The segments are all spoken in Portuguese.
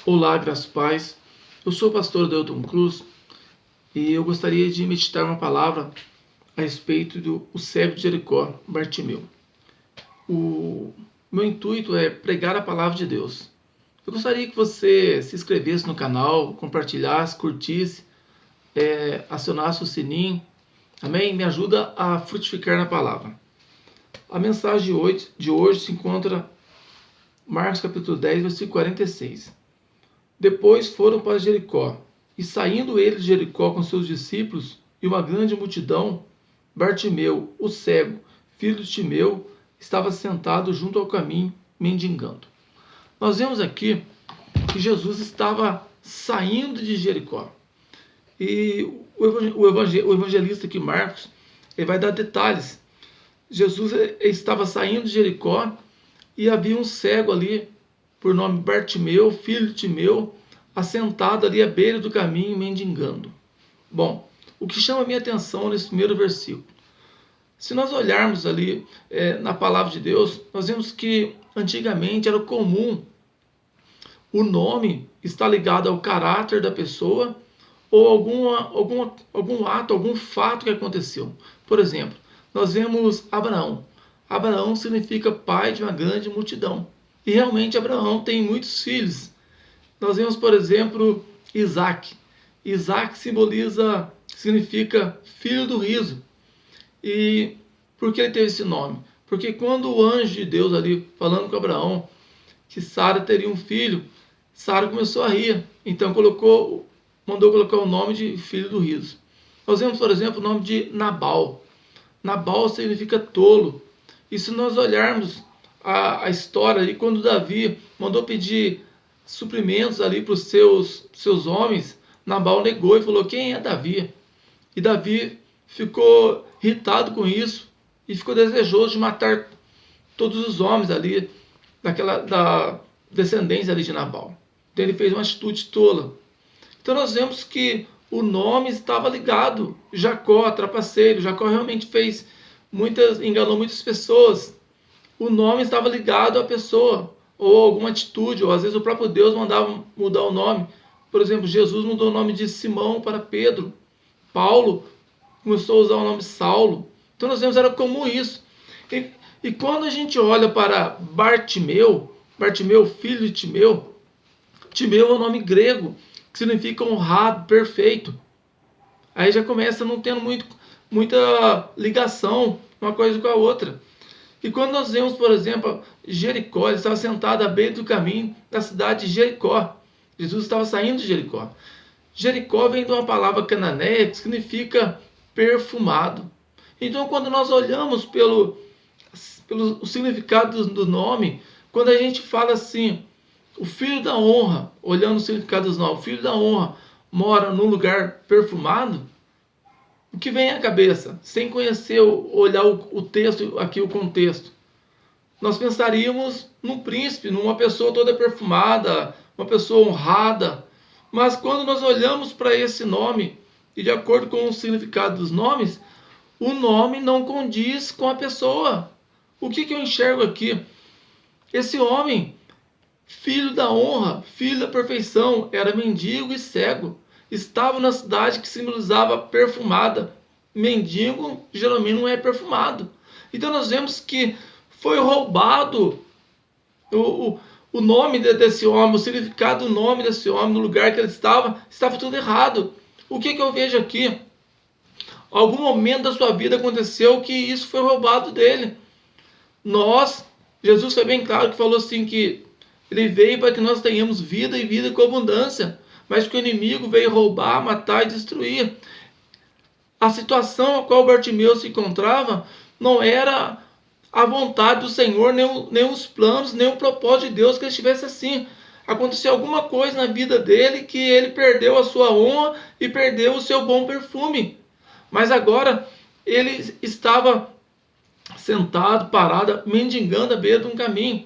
Olá, graças a paz. Eu sou o pastor Delton Cruz e eu gostaria de meditar uma palavra a respeito do cego de Jericó, Bartimeu. O meu intuito é pregar a palavra de Deus. Eu gostaria que você se inscrevesse no canal, compartilhasse, curtisse, acionasse o sininho. Amém? Me ajuda a frutificar na palavra. A mensagem de hoje se encontra em Marcos capítulo 10, versículo 46. Depois foram para Jericó, e saindo eles de Jericó com seus discípulos e uma grande multidão, Bartimeu, o cego, filho de Timeu, estava sentado junto ao caminho, mendigando. Nós vemos aqui que Jesus estava saindo de Jericó. E o evangelista aqui, Marcos, ele vai dar detalhes. Jesus estava saindo de Jericó e havia um cego ali, por nome Bartimeu, filho de Timeu, assentado ali à beira do caminho, mendigando. Bom, o que chama a minha atenção nesse primeiro versículo? Se nós olharmos ali na palavra de Deus, nós vemos que antigamente era comum o nome estar ligado ao caráter da pessoa ou algum ato, algum fato que aconteceu. Por exemplo, nós vemos Abraão. Abraão significa pai de uma grande multidão. E realmente Abraão tem muitos filhos. Nós vemos, por exemplo, Isaac. Isaac significa filho do riso. E por que ele teve esse nome? Porque quando o anjo de Deus ali, falando com Abraão, que Sara teria um filho, Sara começou a rir. Então mandou colocar o nome de filho do riso. Nós vemos, por exemplo, o nome de Nabal. Nabal significa tolo. E se nós olharmos a história ali, quando Davi mandou pedir suprimentos ali para os seus homens, Nabal negou e falou: quem é Davi? E Davi ficou irritado com isso e ficou desejoso de matar todos os homens ali da descendência ali de Nabal. Então ele fez uma atitude tola. Então nós vemos que o nome estava ligado. Jacó, trapaceiro. Jacó realmente enganou muitas pessoas. O nome estava ligado à pessoa, ou alguma atitude, ou às vezes o próprio Deus mandava mudar o nome. Por exemplo, Jesus mudou o nome de Simão para Pedro. Paulo começou a usar o nome Saulo. Então nós vemos, era comum isso. E quando a gente olha para Bartimeu, filho de Timeu, Timeu é um nome grego, que significa honrado, perfeito. Aí já começa não tendo muita ligação uma coisa com a outra. E quando nós vemos, por exemplo, Jericó, ele estava sentado à beira do caminho da cidade de Jericó. Jesus estava saindo de Jericó. Jericó vem de uma palavra cananeia que significa perfumado. Então, quando nós olhamos pelo significado do nome, quando a gente fala assim, o filho da honra, olhando o significado dos nomes, o filho da honra mora num lugar perfumado, o que vem à cabeça, sem conhecer, olhar o texto, aqui o contexto? Nós pensaríamos num príncipe, numa pessoa toda perfumada, uma pessoa honrada. Mas quando nós olhamos para esse nome, e de acordo com o significado dos nomes, o nome não condiz com a pessoa. O que eu enxergo aqui? Esse homem, filho da honra, filho da perfeição, era mendigo e cego. Estava na cidade que simbolizava perfumada. Mendigo geralmente não é perfumado. Então nós vemos que foi roubado o nome desse homem, o significado do nome desse homem, no lugar que ele estava tudo errado. O que eu vejo aqui? Algum momento da sua vida aconteceu que isso foi roubado dele. Jesus foi bem claro que falou assim que ele veio para que nós tenhamos vida e vida com abundância, mas que o inimigo veio roubar, matar e destruir. A situação a qual Bartimeu se encontrava não era a vontade do Senhor, nem os planos, nem o propósito de Deus que ele estivesse assim. Aconteceu alguma coisa na vida dele que ele perdeu a sua honra e perdeu o seu bom perfume. Mas agora ele estava sentado, parado, mendigando à beira de um caminho.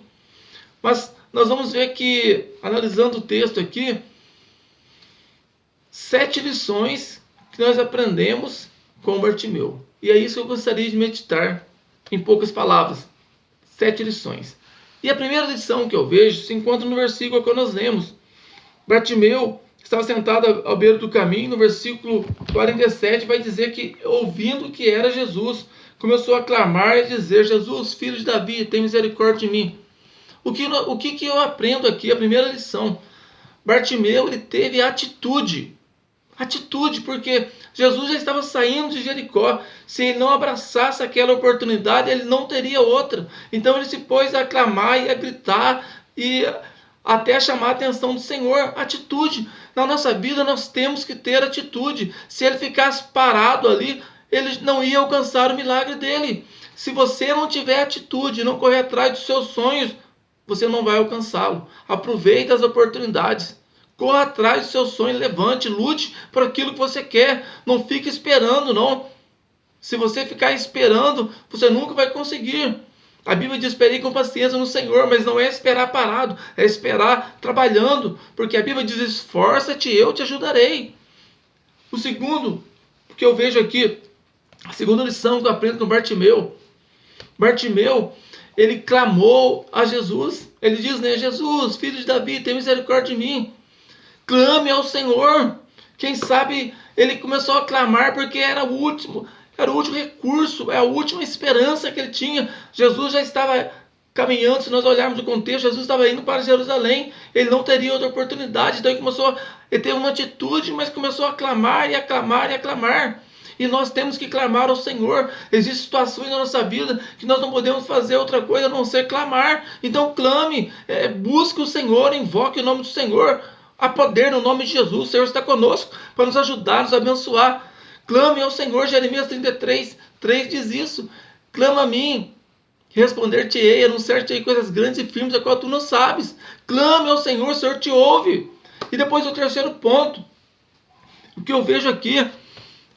Mas nós vamos ver que, analisando o texto aqui, 7 lições que nós aprendemos com Bartimeu. E é isso que eu gostaria de meditar em poucas palavras. 7 lições. E a primeira lição que eu vejo se encontra no versículo que nós lemos. Bartimeu estava sentado à beira do caminho. No versículo 47 vai dizer que, ouvindo que era Jesus, começou a clamar e a dizer: Jesus, filho de Davi, tem misericórdia de mim. O que eu aprendo aqui? A primeira lição: Bartimeu, ele teve atitude. Atitude, porque Jesus já estava saindo de Jericó. Se ele não abraçasse aquela oportunidade, ele não teria outra. Então ele se pôs a clamar e a gritar e até chamar a atenção do Senhor. Atitude. Na nossa vida nós temos que ter atitude. Se ele ficasse parado ali, ele não ia alcançar o milagre dele. Se você não tiver atitude, não correr atrás dos seus sonhos, você não vai alcançá-lo. Aproveite as oportunidades. Corra atrás do seu sonho, levante, lute por aquilo que você quer. Não fique esperando, não. Se você ficar esperando, você nunca vai conseguir. A Bíblia diz: esperei com paciência no Senhor, mas não é esperar parado, é esperar trabalhando. Porque a Bíblia diz: esforça-te, eu te ajudarei. O segundo, que eu vejo aqui, a segunda lição que eu aprendo com Bartimeu. Bartimeu, ele clamou a Jesus. Ele diz, né: Jesus, filho de Davi, tem misericórdia de mim. Clame ao Senhor. Quem sabe ele começou a clamar porque era o último recurso, é a última esperança que ele tinha. Jesus já estava caminhando, se nós olharmos o contexto, Jesus estava indo para Jerusalém, ele não teria outra oportunidade, então ele teve uma atitude, mas começou a clamar e a clamar e a clamar. E nós temos que clamar ao Senhor. Existem situações na nossa vida que nós não podemos fazer outra coisa a não ser clamar. Então clame, busque o Senhor, invoque o nome do Senhor. Há poder no nome de Jesus. O Senhor está conosco para nos ajudar, nos abençoar. Clame ao Senhor. Jeremias 33:3 diz isso. Clama a mim, responder-te-ei, anunciar-te-ei coisas grandes e firmes, a qual tu não sabes. Clame ao Senhor, o Senhor te ouve. E depois o terceiro ponto, o que eu vejo aqui,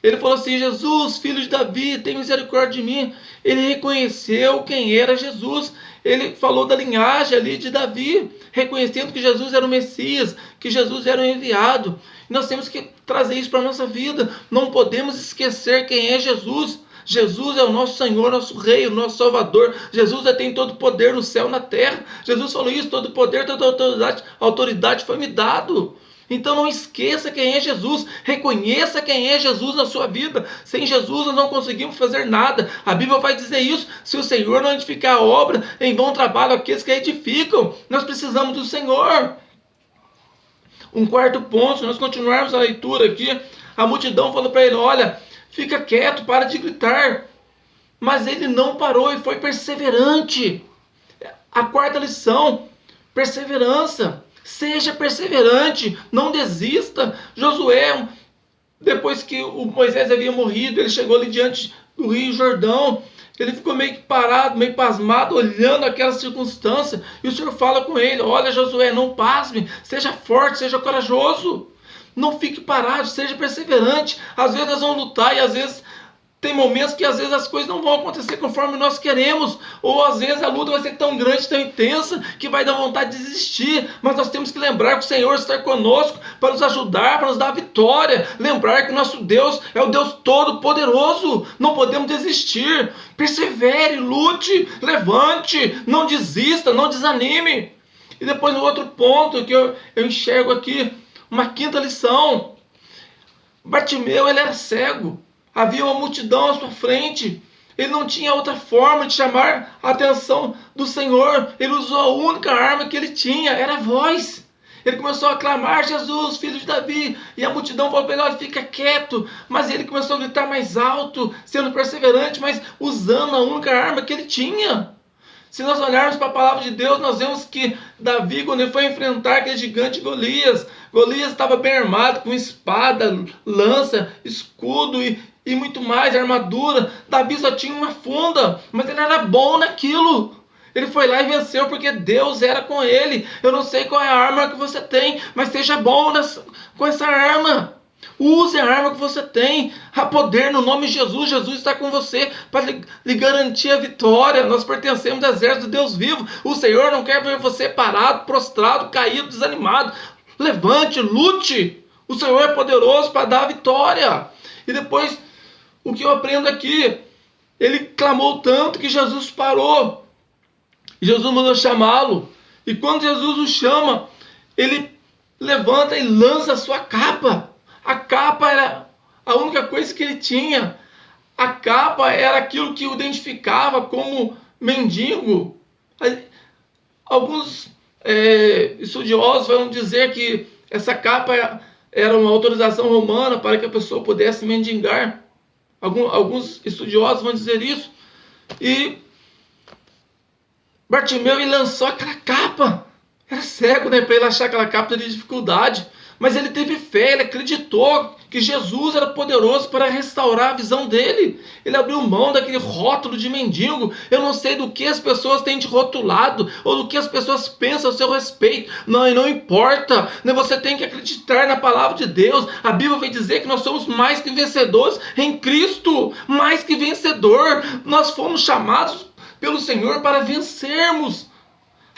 ele falou assim: Jesus, filho de Davi, tem misericórdia de mim. Ele reconheceu quem era Jesus. Ele falou da linhagem ali de Davi, reconhecendo que Jesus era o Messias, que Jesus era o enviado. E nós temos que trazer isso para a nossa vida. Não podemos esquecer quem é Jesus. Jesus é o nosso Senhor, nosso Rei, o nosso Salvador. Jesus tem todo o poder no céu e na terra. Jesus falou isso: todo o poder, toda autoridade foi me dado. Então não esqueça quem é Jesus, reconheça quem é Jesus na sua vida. Sem Jesus nós não conseguimos fazer nada. A Bíblia vai dizer isso: se o Senhor não edificar a obra, em vão trabalham aqueles que a edificam. Nós precisamos do Senhor. Um quarto ponto, se nós continuarmos a leitura aqui, a multidão falou para ele: olha, fica quieto, para de gritar. Mas ele não parou e foi perseverante. A quarta lição, perseverança. Seja perseverante, não desista. Josué, depois que o Moisés havia morrido, ele chegou ali diante do Rio Jordão. Ele ficou meio que parado, meio pasmado, olhando aquela circunstância. E o Senhor fala com ele: olha, Josué, não pasme, seja forte, seja corajoso. Não fique parado, seja perseverante. Às vezes nós vamos lutar e às vezes tem momentos que às vezes as coisas não vão acontecer conforme nós queremos. Ou às vezes a luta vai ser tão grande, tão intensa, que vai dar vontade de desistir. Mas nós temos que lembrar que o Senhor está conosco para nos ajudar, para nos dar a vitória. Lembrar que o nosso Deus é o Deus Todo-Poderoso. Não podemos desistir. Persevere, lute, levante, não desista, não desanime. E depois no outro ponto que eu enxergo aqui, uma quinta lição. Bartimeu, ele era cego. Havia uma multidão à sua frente. Ele não tinha outra forma de chamar a atenção do Senhor. Ele usou a única arma que ele tinha, era a voz. Ele começou a clamar: Jesus, filho de Davi. E a multidão falou para ele: olha, fica quieto. Mas ele começou a gritar mais alto, sendo perseverante, mas usando a única arma que ele tinha. Se nós olharmos para a palavra de Deus, nós vemos que Davi, quando ele foi enfrentar aquele gigante Golias, Golias estava bem armado, com espada, lança, escudo e muito mais, armadura. Davi só tinha uma funda, mas ele era bom naquilo. Ele foi lá e venceu porque Deus era com ele. Eu não sei qual é a arma que você tem, mas seja bom com essa arma. Use a arma que você tem. Há poder no nome de Jesus. Jesus está com você para lhe garantir a vitória. Nós pertencemos ao exército de Deus vivo. O Senhor não quer ver você parado, prostrado, caído, desanimado. Levante, lute. O Senhor é poderoso para dar a vitória. E depois, o que eu aprendo aqui, ele clamou tanto que Jesus parou. Jesus mandou chamá-lo. E quando Jesus o chama, ele levanta e lança a sua capa. A capa era a única coisa que ele tinha. A capa era aquilo que o identificava como mendigo. Alguns estudiosos vão dizer que essa capa era uma autorização romana para que a pessoa pudesse mendigar. Alguns estudiosos vão dizer isso. E Bartimeu, ele lançou aquela capa. Era cego, né? Para ele achar aquela capa de dificuldade. Mas ele teve fé, ele acreditou que Jesus era poderoso para restaurar a visão dele. Ele abriu mão daquele rótulo de mendigo. Eu não sei do que as pessoas têm te rotulado, ou do que as pessoas pensam a seu respeito. Não importa. Você tem que acreditar na palavra de Deus. A Bíblia vai dizer que nós somos mais que vencedores em Cristo. Mais que vencedor. Nós fomos chamados pelo Senhor para vencermos.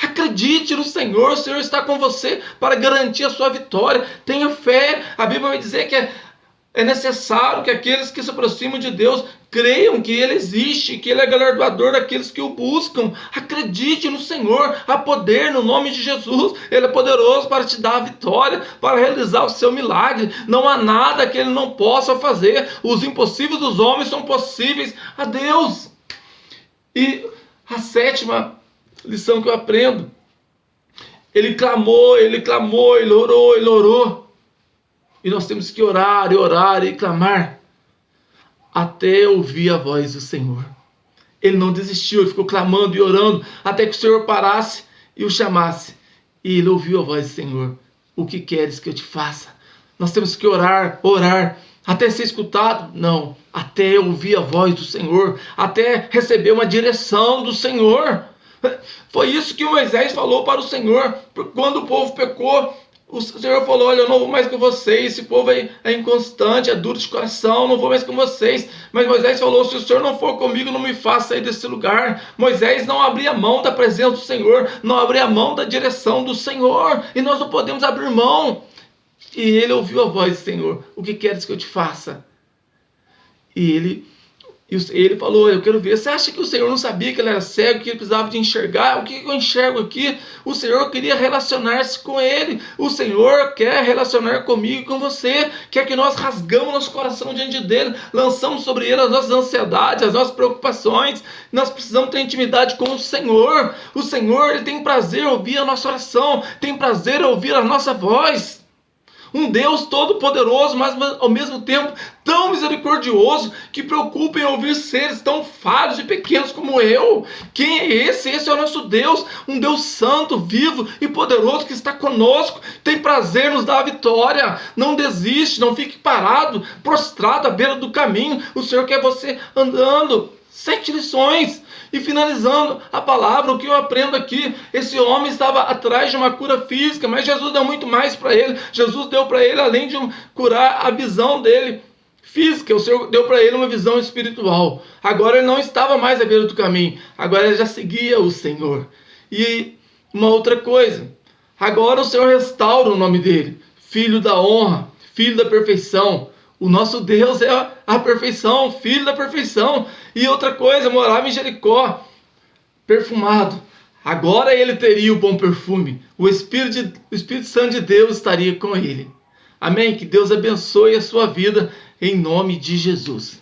Acredite no Senhor, o Senhor está com você para garantir a sua vitória. Tenha fé. A Bíblia vai dizer que é necessário que aqueles que se aproximam de Deus creiam que Ele existe, que Ele é galardoador daqueles que o buscam. Acredite no Senhor, há poder no nome de Jesus. Ele é poderoso para te dar a vitória, para realizar o seu milagre. Não há nada que Ele não possa fazer. Os impossíveis dos homens são possíveis a Deus. E a sétima lição que eu aprendo: ele clamou, ele orou. E nós temos que orar e clamar até ouvir a voz do Senhor. Ele não desistiu, ele ficou clamando e orando até que o Senhor parasse e o chamasse. E ele ouviu a voz do Senhor. O que queres que eu te faça? Nós temos que orar até ser escutado? Não, até ouvir a voz do Senhor, até receber uma direção do Senhor. Foi isso que Moisés falou para o Senhor. Quando o povo pecou, o Senhor falou: olha, eu não vou mais com vocês, esse povo é inconstante, é duro de coração, não vou mais com vocês. Mas Moisés falou: se o Senhor não for comigo, não me faça sair desse lugar. Moisés não abria mão da presença do Senhor, não abria mão da direção do Senhor, e nós não podemos abrir mão. E ele ouviu a voz do Senhor: o que queres que eu te faça? E ele falou: eu quero ver. Você acha que o Senhor não sabia que ele era cego, que ele precisava de enxergar? O que eu enxergo aqui? O Senhor queria relacionar-se com ele. O Senhor quer relacionar comigo e com você. Quer que nós rasgamos nosso coração diante dele, lançamos sobre ele as nossas ansiedades, as nossas preocupações. Nós precisamos ter intimidade com o Senhor. O Senhor, ele tem prazer em ouvir a nossa oração, tem prazer em ouvir a nossa voz. Um Deus todo-poderoso, mas ao mesmo tempo tão misericordioso, que preocupa em ouvir seres tão falhos e pequenos como eu. Quem é esse? Esse é o nosso Deus, um Deus santo, vivo e poderoso que está conosco, tem prazer em nos dar a vitória. Não desiste, não fique parado, prostrado à beira do caminho. O Senhor quer você andando. 7 lições. E finalizando a palavra, o que eu aprendo aqui: esse homem estava atrás de uma cura física, mas Jesus deu muito mais para ele. Jesus deu para ele, além de curar a visão dele física, o Senhor deu para ele uma visão espiritual. Agora ele não estava mais à beira do caminho, agora ele já seguia o Senhor. E uma outra coisa: agora o Senhor restaura o nome dele, Filho da honra, Filho da perfeição. O nosso Deus é a perfeição, Filho da perfeição. E outra coisa: morava em Jericó, perfumado. Agora ele teria o bom perfume. O Espírito Santo de Deus estaria com ele. Amém? Que Deus abençoe a sua vida em nome de Jesus.